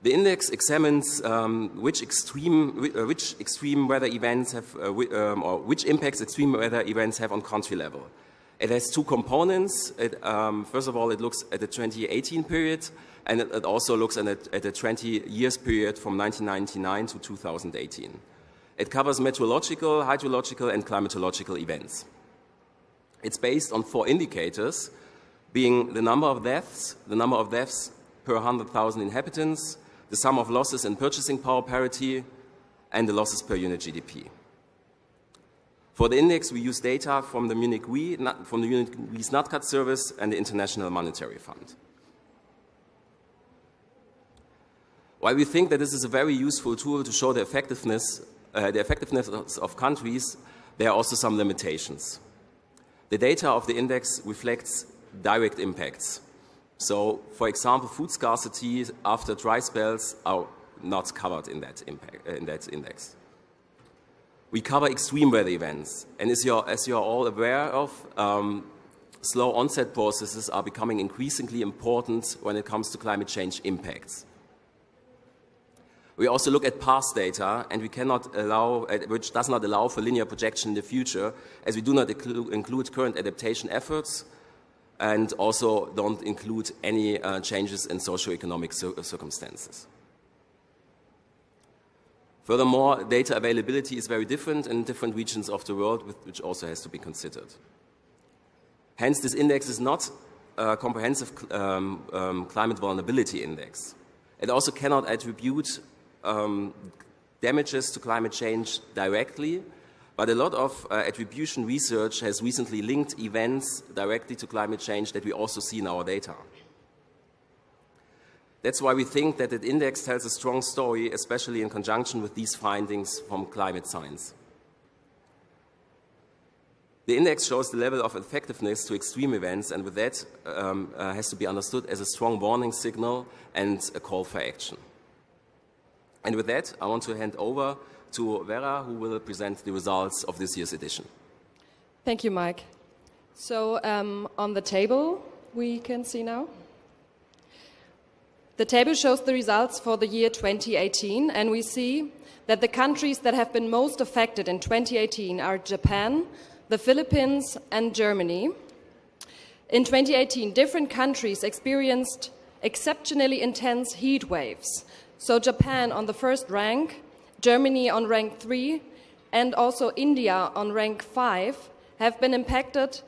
The index examines which extreme weather events have, or which impacts extreme weather events have on country level. It has two components. First of all, it looks at the 2018 period, and it also looks at the 20 years period from 1999 to 2018. It covers meteorological, hydrological, and climatological events. It's based on 4 indicators, being the number of deaths per 100,000 inhabitants, the sum of losses in purchasing power parity, and the losses per unit GDP. For the index, we use data from the Munich WI's NatCat service and the International Monetary Fund. While we think that this is a very useful tool to show the effectiveness of countries, there are also some limitations. The data of the index reflects direct impacts. So, for example, food scarcity after dry spells are not covered in that index. We cover extreme weather events, and as you are all aware of, slow onset processes are becoming increasingly important when it comes to climate change impacts. We also look at past data, and we cannot allow, which does not allow for linear projection in the future, as we do not include current adaptation efforts, and also don't include any changes in socioeconomic circumstances. Furthermore, data availability is very different in different regions of the world, which also has to be considered. Hence, this index is not a comprehensive climate vulnerability index. It also cannot attribute damages to climate change directly, but a lot of attribution research has recently linked events directly to climate change that we also see in our data. That's why we think that the index tells a strong story, especially in conjunction with these findings from climate science. The index shows the level of effectiveness to extreme events, and with that has to be understood as a strong warning signal and a call for action. And with that, I want to hand over to Vera, who will present the results of this year's edition. Thank you, Maik. So on the table, we can see now. The table shows the results for the year 2018, and we see that the countries that have been most affected in 2018 are Japan, the Philippines, and Germany. In 2018, different countries experienced exceptionally intense heat waves. So Japan on the first rank, Germany on rank 3, and also India on rank 5 have been impacted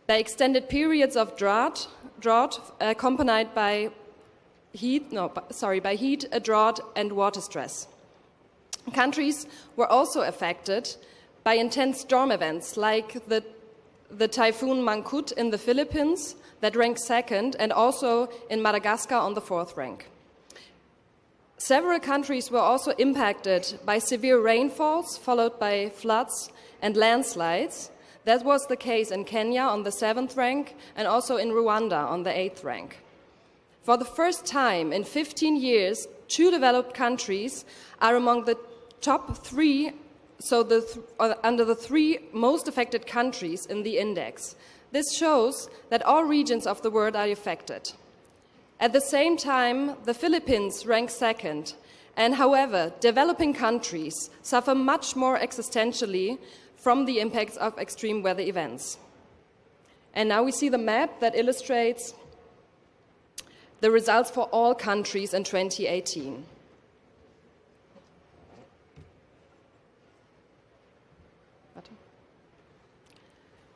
by extended periods of drought accompanied by heat, drought, and water stress. Countries were also affected by intense storm events like the typhoon Mangkhut in the Philippines that ranked 2nd, and also in Madagascar on the 4th rank. Several countries were also impacted by severe rainfalls followed by floods and landslides. That was the case in Kenya on the 7th rank and also in Rwanda on the 8th rank. For the first time in 15 years, 2 developed countries are among the top 3, so under the 3 most affected countries in the index. This shows that all regions of the world are affected. At the same time, the Philippines rank 2nd, and however, developing countries suffer much more existentially from the impacts of extreme weather events. And now we see the map that illustrates the results for all countries in 2018.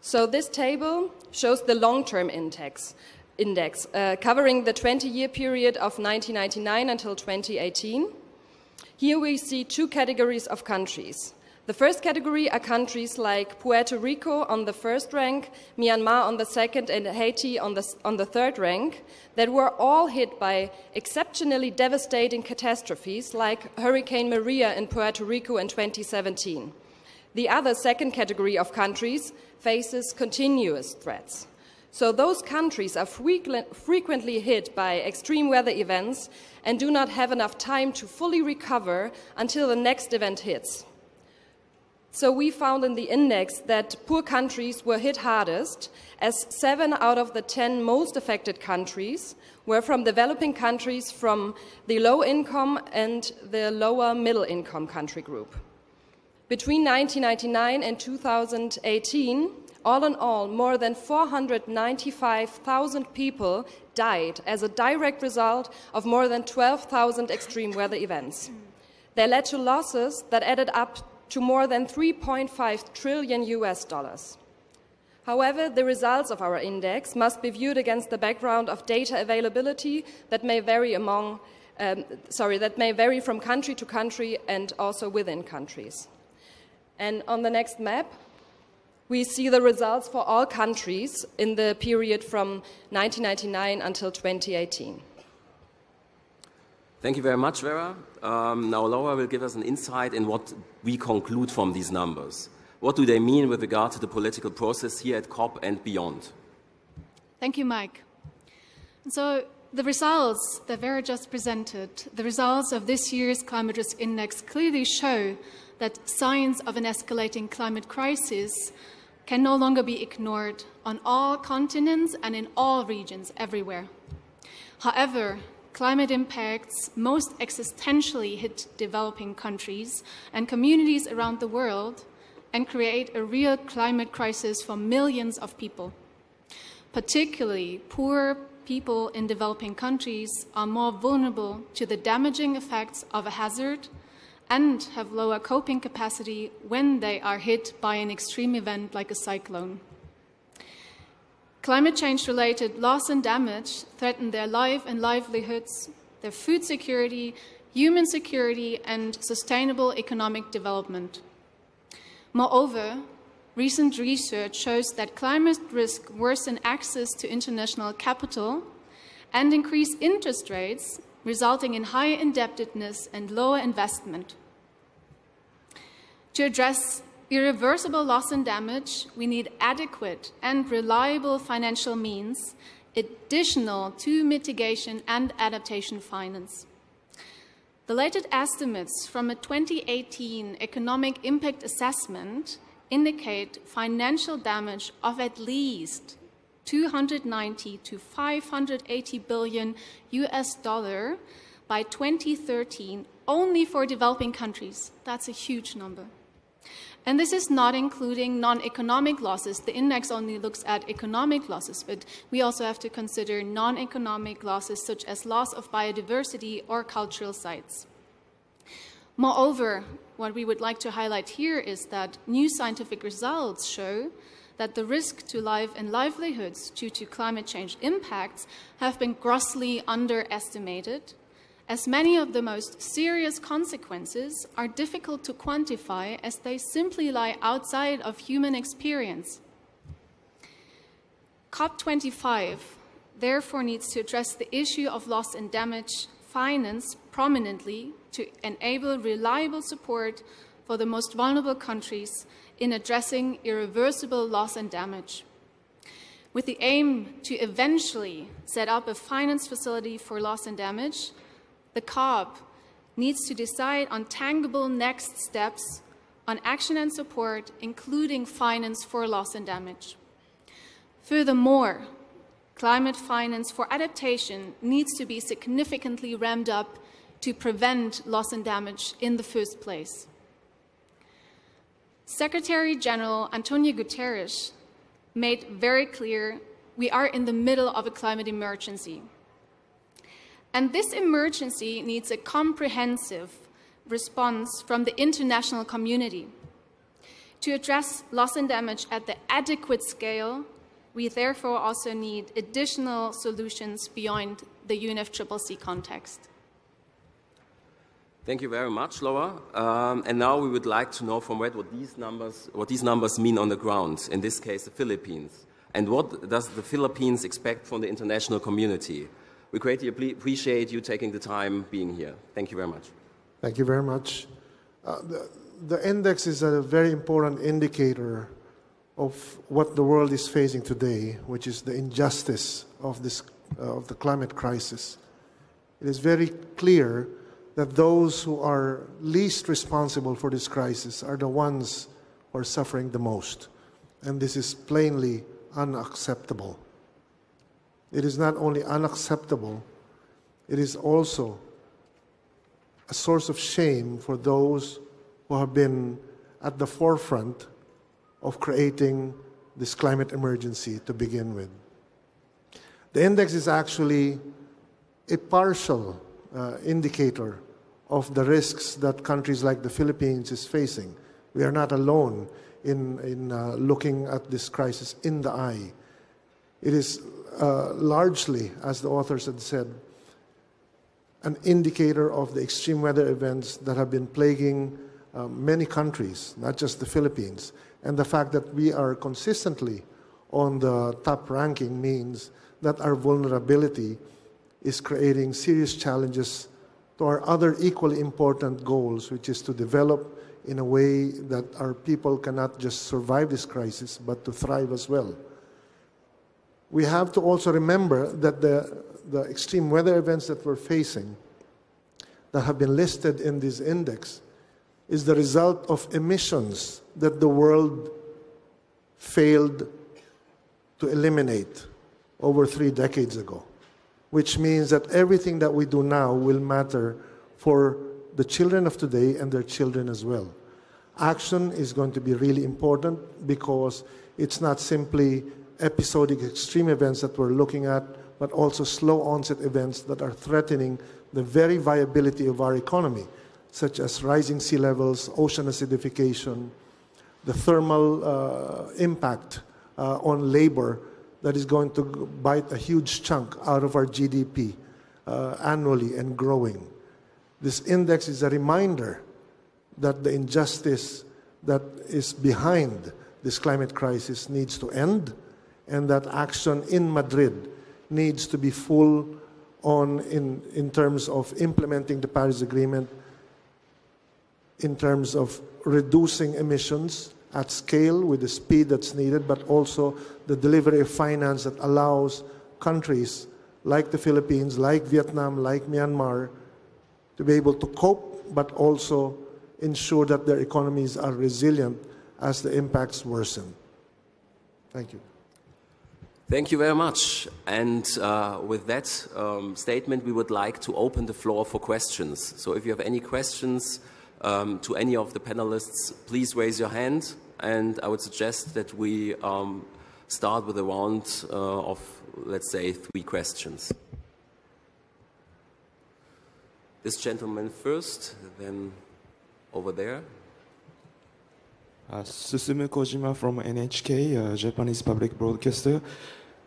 So this table shows the long-term index covering the 20-year period of 1999 until 2018. Here we see 2 categories of countries. The first category are countries like Puerto Rico on the 1st rank, Myanmar on the 2nd, and Haiti on the 3rd rank, that were all hit by exceptionally devastating catastrophes like Hurricane Maria in Puerto Rico in 2017. The other 2nd category of countries faces continuous threats. So those countries are frequently hit by extreme weather events and do not have enough time to fully recover until the next event hits. So we found in the index that poor countries were hit hardest, as 7 out of the 10 most affected countries were from developing countries from the low-income and the lower middle-income country group. Between 1999 and 2018, all in all, more than 495,000 people died as a direct result of more than 12,000 extreme weather events. They led to losses that added up to more than 3.5 trillion US dollars. However, the results of our index must be viewed against the background of data availability that may vary from country to country and also within countries. And on the next map, we see the results for all countries in the period from 1999 until 2018. Thank you very much, Vera. Now Laura will give us an insight in what we conclude from these numbers. What do they mean with regard to the political process here at COP and beyond? Thank you, Maik. So the results that Vera just presented, the results of this year's Climate Risk Index clearly show that signs of an escalating climate crisis can no longer be ignored on all continents and in all regions everywhere. However, climate impacts most existentially hit developing countries and communities around the world and create a real climate crisis for millions of people. Particularly, poor people in developing countries are more vulnerable to the damaging effects of a hazard and have lower coping capacity when they are hit by an extreme event like a cyclone. Climate change-related loss and damage threaten their life and livelihoods, their food security, human security, and sustainable economic development. Moreover, recent research shows that climate risk worsen access to international capital and increase interest rates, resulting in higher indebtedness and lower investment. To address irreversible loss and damage, we need adequate and reliable financial means, additional to mitigation and adaptation finance. The latest estimates from a 2018 economic impact assessment indicate financial damage of at least 290 to 580 billion US dollar by 2013 only for developing countries. That's a huge number. And this is not including non-economic losses. The index only looks at economic losses, but we also have to consider non-economic losses such as loss of biodiversity or cultural sites. Moreover, what we would like to highlight here is that new scientific results show that the risk to life and livelihoods due to climate change impacts have been grossly underestimated, as many of the most serious consequences are difficult to quantify as they simply lie outside of human experience. COP25 therefore needs to address the issue of loss and damage finance prominently to enable reliable support for the most vulnerable countries in addressing irreversible loss and damage, with the aim to eventually set up a finance facility for loss and damage. The COP needs to decide on tangible next steps on action and support, including finance for loss and damage. Furthermore, climate finance for adaptation needs to be significantly ramped up to prevent loss and damage in the first place. Secretary General Antonio Guterres made very clear we are in the middle of a climate emergency. And this emergency needs a comprehensive response from the international community. To address loss and damage at the adequate scale, we therefore also need additional solutions beyond the UNFCCC context. Thank you very much, Laura. And now we would like to know from Red what these numbers mean on the ground, in this case the Philippines. And what does the Philippines expect from the international community? We greatly appreciate you taking the time being here. Thank you very much. Thank you very much. The index is a very important indicator of what the world is facing today, which is the injustice of the climate crisis. It is very clear that those who are least responsible for this crisis are the ones who are suffering the most. And this is plainly unacceptable. It is not only unacceptable, it is also a source of shame for those who have been at the forefront of creating this climate emergency to begin with. The index is actually a partial indicator of the risks that countries like the Philippines is facing. We are not alone in looking at this crisis in the eye. It is largely, as the authors had said, an indicator of the extreme weather events that have been plaguing many countries, not just the Philippines. And the fact that we are consistently on the top ranking means that our vulnerability is creating serious challenges to our other equally important goals, which is to develop in a way that our people cannot just survive this crisis, but to thrive as well. We have to also remember that the extreme weather events that we're facing that have been listed in this index is the result of emissions that the world failed to eliminate over 3 decades ago, which means that everything that we do now will matter for the children of today and their children as well. Action is going to be really important because it's not simply episodic extreme events that we're looking at, but also slow onset events that are threatening the very viability of our economy, such as rising sea levels, ocean acidification, the thermal impact on labor that is going to bite a huge chunk out of our GDP annually and growing. This index is a reminder that the injustice that is behind this climate crisis needs to end, and that action in Madrid needs to be full on in terms of implementing the Paris Agreement, in terms of reducing emissions at scale with the speed that's needed, but also the delivery of finance that allows countries like the Philippines, like Vietnam, like Myanmar, to be able to cope, but also ensure that their economies are resilient as the impacts worsen. Thank you. Thank you very much. And with that statement, we would like to open the floor for questions. So if you have any questions to any of the panelists, please raise your hand. And I would suggest that we start with a round of, let's say, 3 questions. This gentleman first, then over there. Susumu Kojima from NHK, Japanese public broadcaster.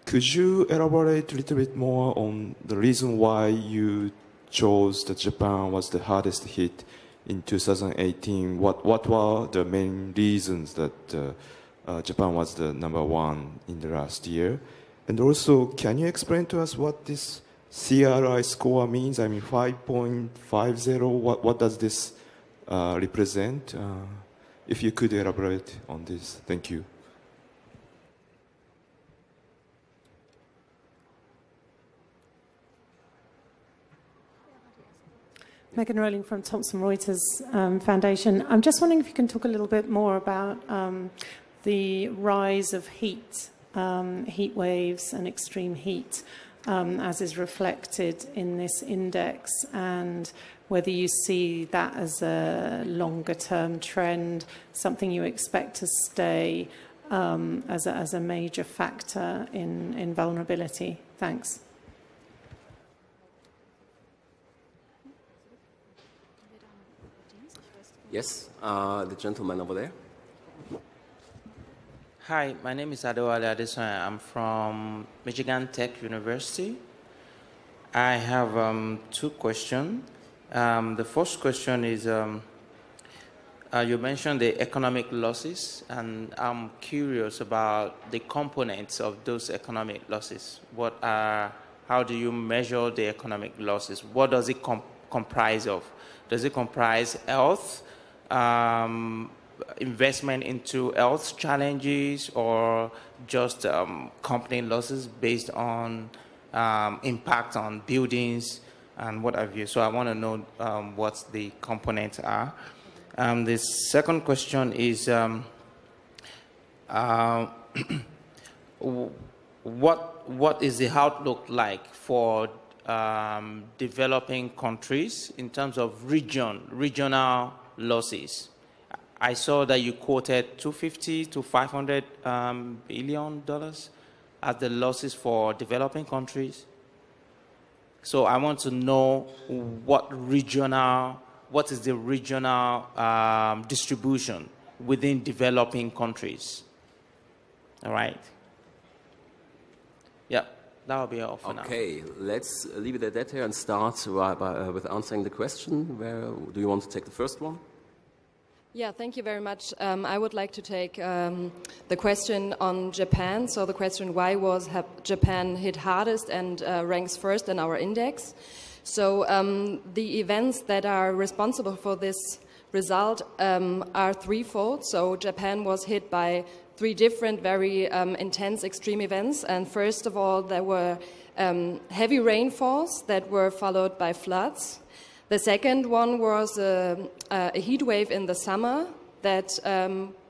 Could you elaborate a little bit more on the reason why you chose that Japan was the hardest hit in 2018? What were the main reasons that Japan was the #1 in the last year? And also, can you explain to us what this CRI score means? I mean, 5.50, what does this represent? If you could elaborate on this, thank you. Megan Rowling from Thomson Reuters Foundation. I'm just wondering if you can talk a little bit more about the rise of heat waves and extreme heat as is reflected in this index, and whether you see that as a longer-term trend, something you expect to stay as a major factor in vulnerability. Thanks. Yes, the gentleman over there. Hi, my name is Adewale Adesoya. I'm from Michigan Tech University. I have 2 questions. The first question is, you mentioned the economic losses, and I'm curious about the components of those economic losses. How do you measure the economic losses? What does it comprise of? Does it comprise health, investment into health challenges, or just company losses based on impact on buildings and what have you? So I want to know what the components are. The second question is, what is the outlook like for developing countries in terms of regional losses? I saw that you quoted $250 to $500 billion as the losses for developing countries. So I want to know what is the regional distribution within developing countries. All right. Yeah, that will be all for now. Okay, let's leave it at that here and start with answering the question. Where do you want to take the first one? Yeah, thank you very much. I would like to take the question on Japan. So the question, why was Japan hit hardest and ranks first in our index? So the events that are responsible for this result are threefold. So Japan was hit by three different, very intense extreme events. And first of all, there were heavy rainfalls that were followed by floods. The second one was a heat wave in the summer that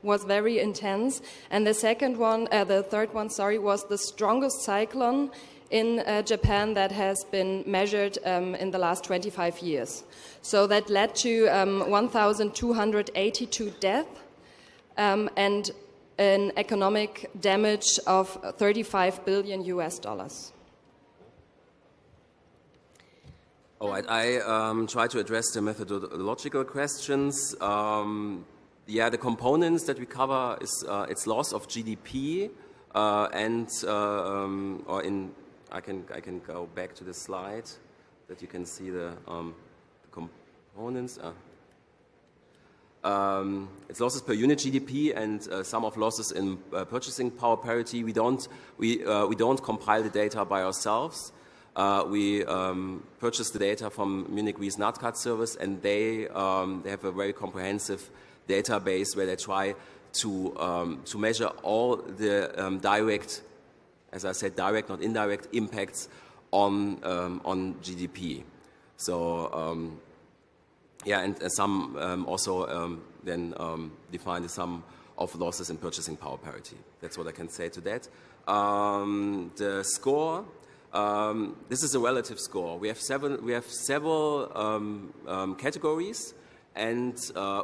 was very intense. And the third one, was the strongest cyclone in Japan that has been measured in the last 25 years. So that led to 1,282 deaths and an economic damage of $35 billion US. All right, I try to address the methodological questions. Yeah, the components that we cover is its loss of GDP I can go back to the slide that you can see the components. Its losses per unit GDP and sum of losses in purchasing power parity. We don't compile the data by ourselves. We purchase the data from Munich Re's NatCat service, and they have a very comprehensive database where they try to measure all the direct, as I said, direct, not indirect impacts on GDP. So yeah, and some also then define the sum of losses in purchasing power parity. That's what I can say to that. The score. This is a relative score. We have several categories, and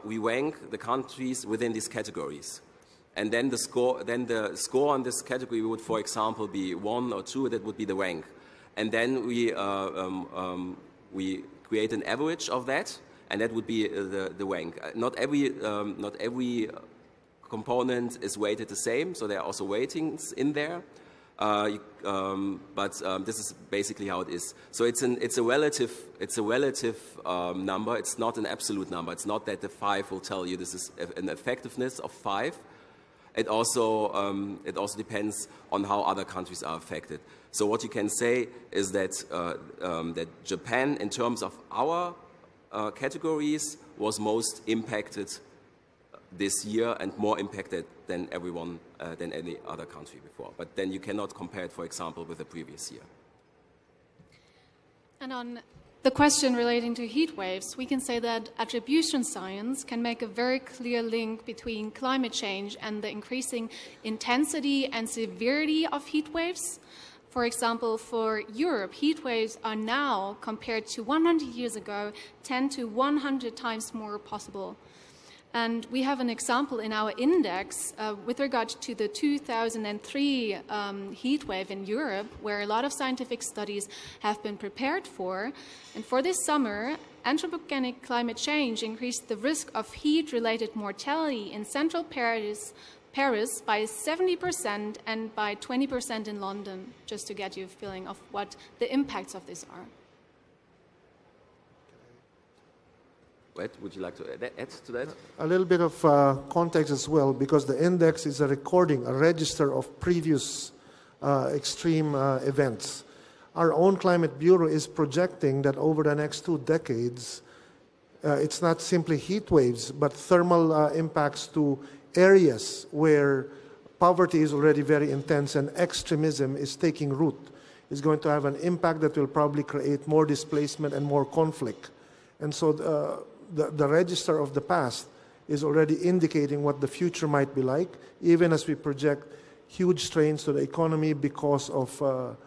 we rank the countries within these categories. And then the score on this category would, for example, be 1 or 2. That would be the rank. And then we create an average of that, and that would be the rank. Not every component is weighted the same, so there are also weightings in there. But this is basically how it is. So it's a relative number. It's not an absolute number. It's not that the 5 will tell you this is an effectiveness of 5. It also depends on how other countries are affected. So what you can say is that that Japan, in terms of our categories, was most impacted this year and more impacted than than any other country before. But then you cannot compare it, for example, with the previous year. And on the question relating to heat waves, we can say that attribution science can make a very clear link between climate change and the increasing intensity and severity of heat waves. For example, for Europe, heat waves are now, compared to 100 years ago, 10 to 100 times more possible. And we have an example in our index with regard to the 2003 heat wave in Europe, where a lot of scientific studies have been prepared for. And for this summer, anthropogenic climate change increased the risk of heat-related mortality in central Paris by 70% and by 20% in London, just to get you a feeling of what the impacts of this are. Would you like to add to that? A little bit of context as well, because the index is a recording, a register of previous extreme events. Our own Climate Bureau is projecting that over the next 2 decades, it's not simply heat waves, but thermal impacts to areas where poverty is already very intense and extremism is taking root. Is going to have an impact that will probably create more displacement and more conflict. And so the register of the past is already indicating what the future might be like, even as we project huge strains to the economy because of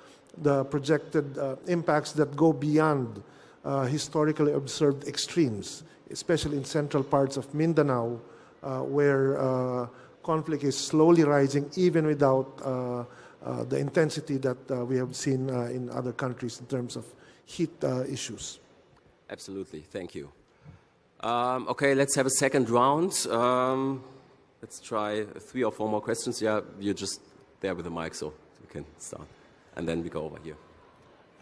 the projected impacts that go beyond historically observed extremes, especially in central parts of Mindanao, where conflict is slowly rising even without the intensity that we have seen in other countries in terms of heat issues. Absolutely, thank you. Okay, let's have a second round. Let's try 3 or 4 more questions. Yeah, you're just there with the mic, so we can start. And then we go over here.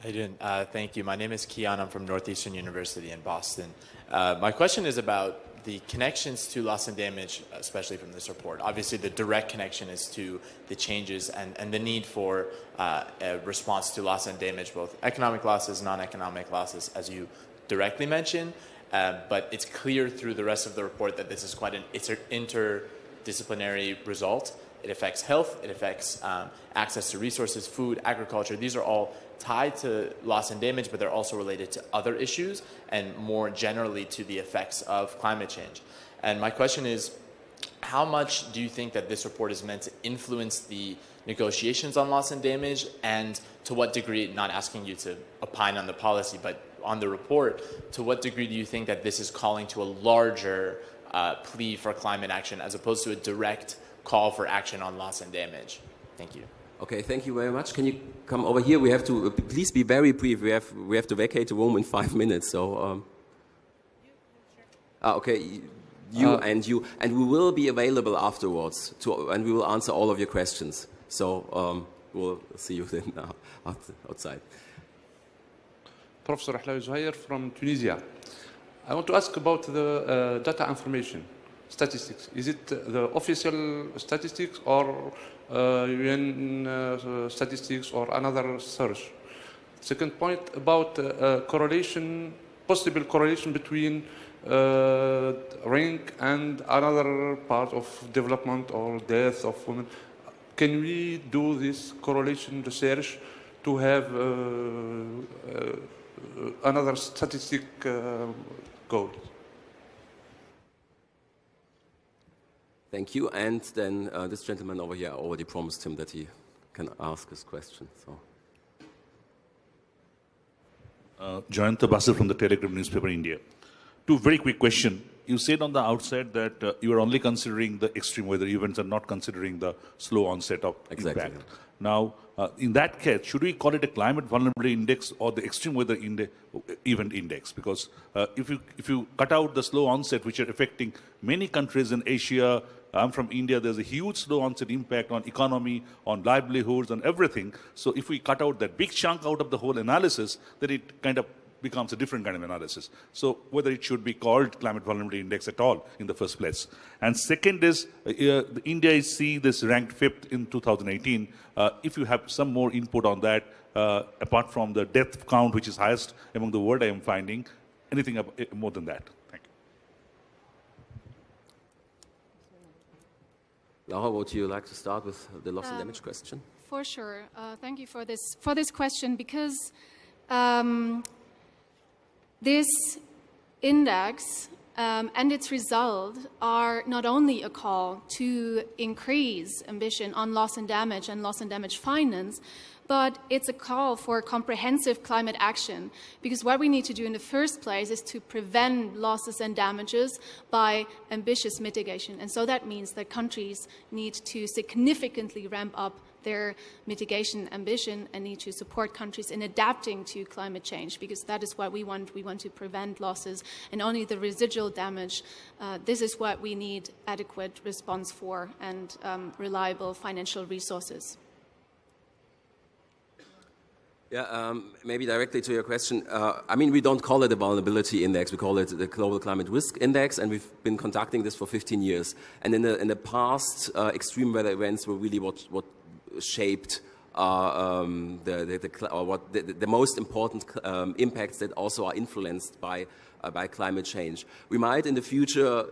How you doing? Thank you. My name is Kian. I'm from Northeastern University in Boston. My question is about the connections to loss and damage, especially from this report. Obviously, the direct connection is to the changes and the need for a response to loss and damage, both economic losses, non-economic losses, as you directly mentioned. But it's clear through the rest of the report that this is quite an interdisciplinary result. It affects health, it affects access to resources, food, agriculture. These are all tied to loss and damage, but they're also related to other issues and more generally to the effects of climate change. And my question is, how much do you think that this report is meant to influence the negotiations on loss and damage, and to what degree, not asking you to opine on the policy, but on the report, to what degree do you think that this is calling to a larger plea for climate action as opposed to a direct call for action on loss and damage? Thank you. Okay, thank you very much. Can you come over here? We have to, please be very brief. We have to vacate the room in 5 minutes. So, okay, and we will be available afterwards and we will answer all of your questions. So we'll see you then outside. Professor Ahlawi Zuhair from Tunisia. I want to ask about the data information. Statistics. Is it the official statistics or UN statistics or another source? Second point about correlation, possible correlation between rank and another part of development or death of women. Can we do this correlation research to have another statistic goal? Thank you. And then this gentleman over here, I already promised him that he can ask his question. So, Jayanta Basil from the Telegram newspaper, India. 2 very quick questions. You said on the outset that you are only considering the extreme weather events and not considering the slow onset of impact. Now, in that case, should we call it a climate vulnerability index or the extreme weather event index? Because if you cut out the slow onset, which are affecting many countries in Asia, I'm from India, there's a huge slow onset impact on economy, on livelihoods, on everything. So if we cut out that big chunk out of the whole analysis, then it kind of becomes a different kind of analysis. So whether it should be called climate vulnerability index at all in the first place. And second is, India is see this ranked 5th in 2018. If you have some more input on that, apart from the death count, which is highest among the world I am finding, anything more than that? Thank you. Laura, would you like to start with the loss and damage question? For sure. Thank you for this question, because this index and its result are not only a call to increase ambition on loss and damage finance, but it's a call for comprehensive climate action, because what we need to do in the first place is to prevent losses and damages by ambitious mitigation. And so that means that countries need to significantly ramp up their mitigation ambition and need to support countries in adapting to climate change, because that is what we want. We want to prevent losses and only the residual damage. This is what we need adequate response for and reliable financial resources. Yeah, maybe directly to your question. I mean, we don't call it a vulnerability index. We call it the Global Climate Risk Index, and we've been conducting this for 15 years. And in the past, extreme weather events were really what shaped the most important impacts that also are influenced by climate change. We might in the future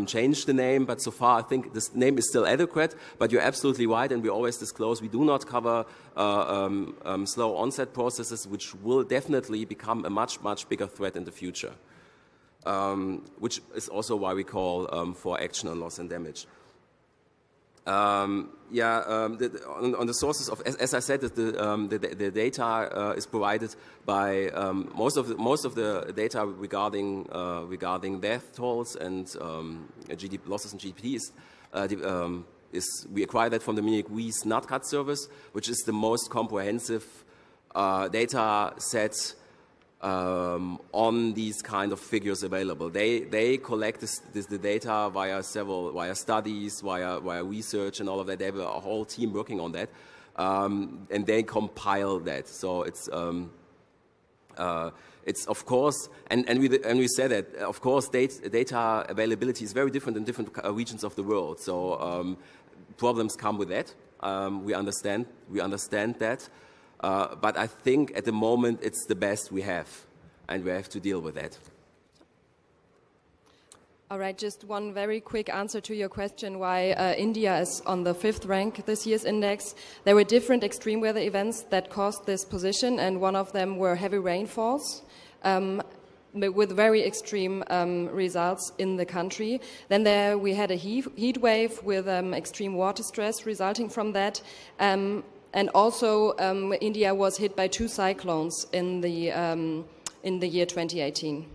change the name, but so far I think this name is still adequate. But you're absolutely right, and we always disclose we do not cover slow onset processes, which will definitely become a much bigger threat in the future. which is also why we call for action on loss and damage. On the sources of, as I said, the data is provided by most of the data regarding death tolls and losses in GDP we acquired that from the Munich WIES NatCat service, which is the most comprehensive data set on these kind of figures available. They collect the data via studies, via research and all of that. They have a whole team working on that, and they compile that. So it's of course, and we said that of course data availability is very different in different regions of the world. So problems come with that. We understand that. But I think at the moment it's the best we have, and we have to deal with that. All right, just one very quick answer to your question why India is on the 5th rank this year's index. There were different extreme weather events that caused this position, and one of them were heavy rainfalls with very extreme results in the country. Then we had a heat wave with extreme water stress resulting from that. And also, India was hit by 2 cyclones in the year 2018.